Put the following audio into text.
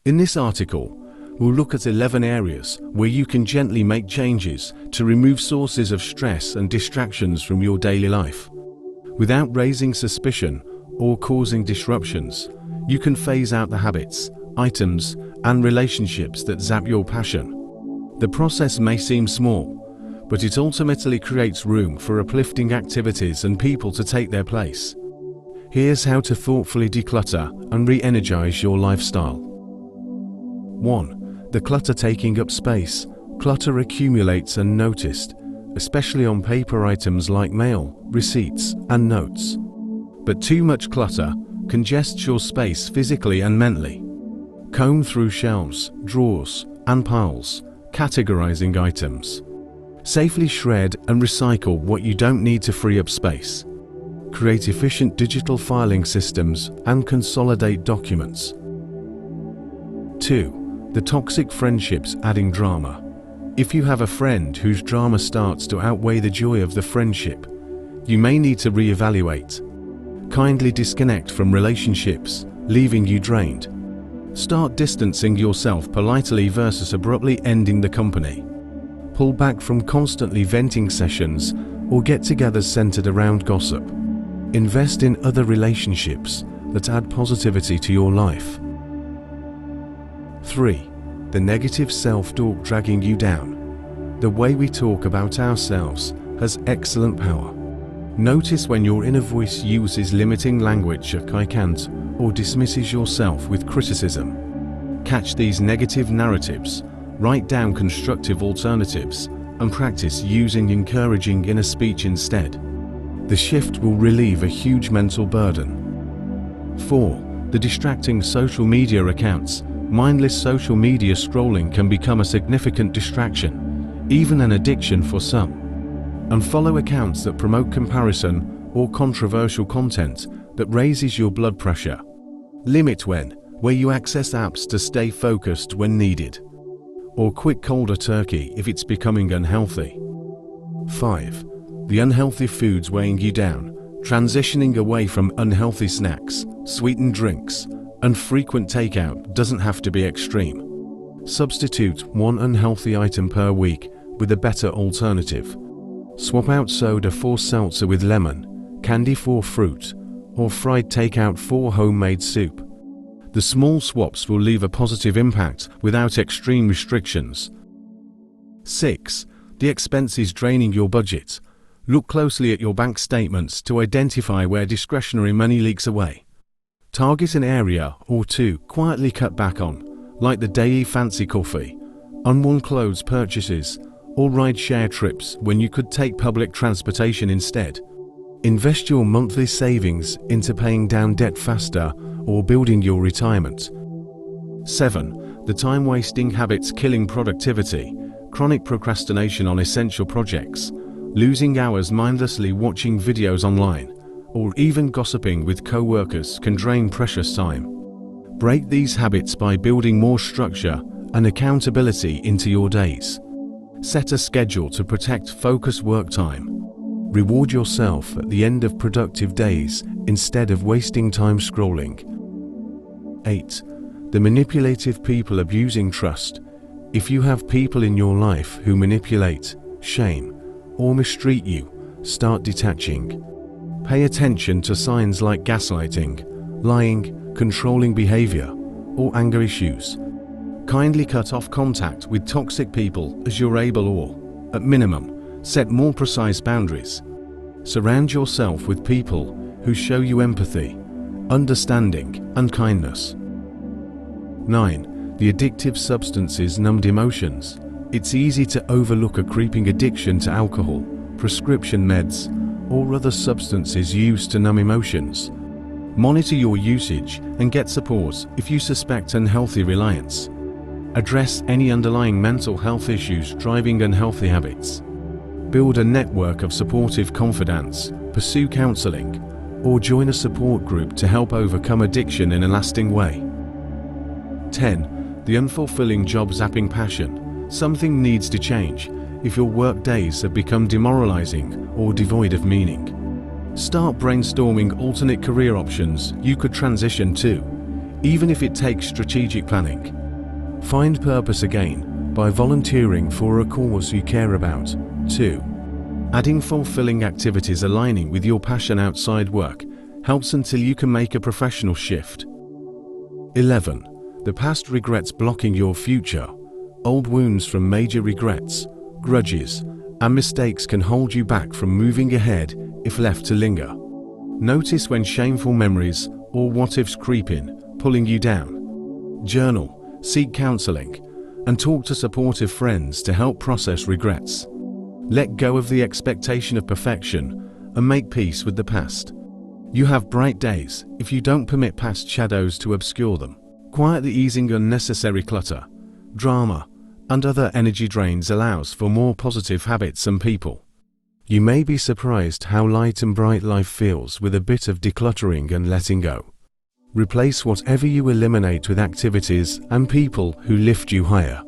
In this article, we'll look at 11 areas where you can gently make changes to remove sources of stress and distractions from your daily life. Without raising suspicion or causing disruptions, you can phase out the habits, items, and relationships that zap your passion. The process may seem small, but it ultimately creates room for uplifting activities and people to take their place. Here's how to thoughtfully declutter and re-energize your lifestyle. 1. The clutter taking up space. Clutter accumulates unnoticed, especially on paper items like mail, receipts, and notes. But too much clutter congests your space physically and mentally. Comb through shelves, drawers, and piles, categorizing items. Safely shred and recycle what you don't need to free up space. Create efficient digital filing systems and consolidate documents. 2. The toxic friendships adding drama. If you have a friend whose drama starts to outweigh the joy of the friendship, you may need to re-evaluate. Kindly disconnect from relationships, leaving you drained. Start distancing yourself politely versus abruptly ending the company. Pull back from constantly venting sessions or get-togethers centered around gossip. Invest in other relationships that add positivity to your life. 3. The negative self-talk dragging you down. The way we talk about ourselves has excellent power. Notice when your inner voice uses limiting language like "I can't" or dismisses yourself with criticism. Catch these negative narratives, write down constructive alternatives, and practice using encouraging inner speech instead. The shift will relieve a huge mental burden. 4. The distracting social media accounts. Mindless social media scrolling can become a significant distraction, even an addiction for some. Unfollow accounts that promote comparison or controversial content that raises your blood pressure. Limit where you access apps to stay focused when needed. Or quit cold turkey if it's becoming unhealthy. 5. The unhealthy foods weighing you down. Transitioning away from unhealthy snacks, sweetened drinks, and frequent takeout doesn't have to be extreme. Substitute one unhealthy item per week with a better alternative. Swap out soda for seltzer with lemon, candy for fruit, or fried takeout for homemade soup. The small swaps will leave a positive impact without extreme restrictions. 6. The expenses draining your budget. Look closely at your bank statements to identify where discretionary money leaks away. Target an area or two quietly cut back on, like the daily fancy coffee, unworn clothes purchases, or ride-share trips when you could take public transportation instead. Invest your monthly savings into paying down debt faster or building your retirement. 7. The time-wasting habits killing productivity. Chronic procrastination on essential projects, losing hours mindlessly watching videos online, or even gossiping with co-workers can drain precious time. Break these habits by building more structure and accountability into your days. Set a schedule to protect focused work time. Reward yourself at the end of productive days instead of wasting time scrolling. 8. The manipulative people abusing trust. If you have people in your life who manipulate, shame, or mistreat you, start detaching. Pay attention to signs like gaslighting, lying, controlling behavior, or anger issues. Kindly cut off contact with toxic people as you're able, or, at minimum, set more precise boundaries. Surround yourself with people who show you empathy, understanding, and kindness. 9. The addictive substances numbed emotions. It's easy to overlook a creeping addiction to alcohol, prescription meds, or other substances used to numb emotions. Monitor your usage and get support if you suspect unhealthy reliance. Address any underlying mental health issues driving unhealthy habits. Build a network of supportive confidants, pursue counseling, or join a support group to help overcome addiction in a lasting way. 10. The unfulfilling job zapping passion. Something needs to change if your work days have become demoralizing or devoid of meaning. Start brainstorming alternate career options you could transition to. even if it takes strategic planning. Find purpose again by volunteering for a cause you care about. 2. Adding fulfilling activities aligning with your passion outside work helps until you can make a professional shift. 11. The past regrets blocking your future. Old wounds from major regrets, grudges, and mistakes can hold you back from moving ahead if left to linger. Notice when shameful memories or what-ifs creep in, pulling you down. Journal, seek counseling, and talk to supportive friends to help process regrets. Let go of the expectation of perfection and make peace with the past. You have bright days if you don't permit past shadows to obscure them. Quietly easing unnecessary clutter, drama, and other energy drains allows for more positive habits and people. You may be surprised how light and bright life feels with a bit of decluttering and letting go. Replace whatever you eliminate with activities and people who lift you higher.